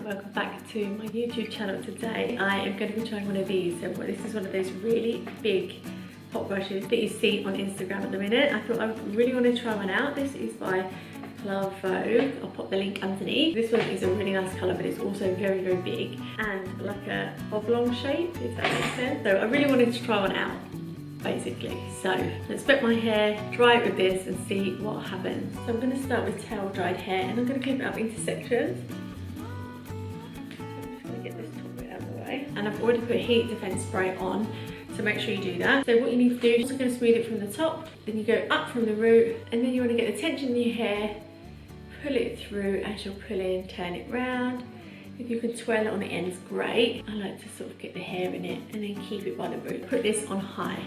welcome back to my YouTube channel. Today I am going to be trying one of these. So this is one of those really big hot brushes that you see on Instagram at the minute. I thought I really want to try one out. This is by Vogue. I'll pop the link underneath. This one is a really nice colour, but it's also very, very big and like a oblong shape, if that makes sense. So I really wanted to try one out, basically. So let's wet my hair, dry it with this and see what happens. So I'm going to start with towel dried hair and I'm going to clip it up into sections. I'm just going to get this top bit out of the way. And I've already put heat defense spray on, so make sure you do that. So what you need to do is you're going to smooth it from the top, then you go up from the root, and then you want to get the tension in your hair, pull it through as you're pulling, turn it round. If you can twirl it on the ends, great. I like to sort of get the hair in it and then keep it by the root. Put this on high.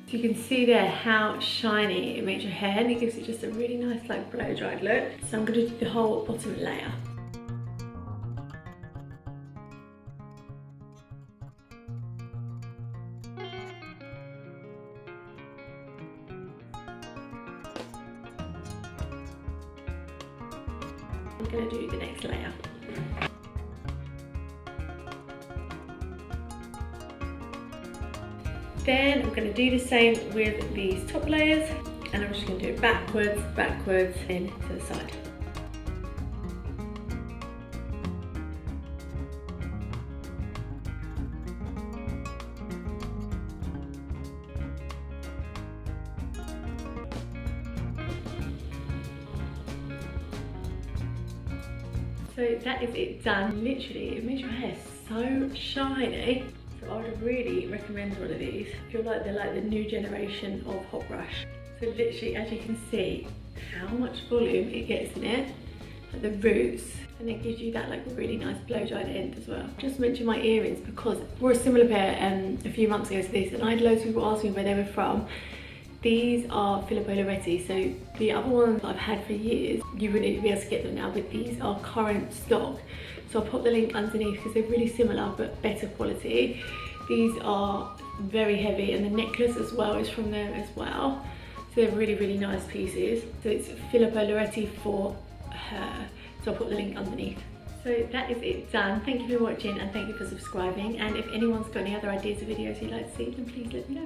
You can see there how shiny it makes your hair, and it gives it just a really nice like blow dried look. So I'm going to do the whole bottom layer. I'm going to do the next layer. Then I'm going to do the same with these top layers, and I'm just going to do it backwards, backwards, in to the side. So that is it done. Literally, it makes your hair so shiny. So I would really recommend one of these. I feel like they're like the new generation of hot brush. So literally, as you can see, how much volume it gets in it, at the roots, and it gives you that like really nice blow dried end as well. Just mention my earrings because I wore a similar pair a few months ago to this, and I had loads of people ask me where they were from. These are Filippo Loreti, so the other ones I've had for years, you wouldn't be able to get them now, but these are current stock. So I'll pop the link underneath because they're really similar but better quality. These are very heavy, and the necklace as well is from them as well. So they're really, really nice pieces. So it's Filippo Loreti for her. So I'll put the link underneath. So that is it done. Thank you for watching and thank you for subscribing. And if anyone's got any other ideas of videos you'd like to see, then please let me know.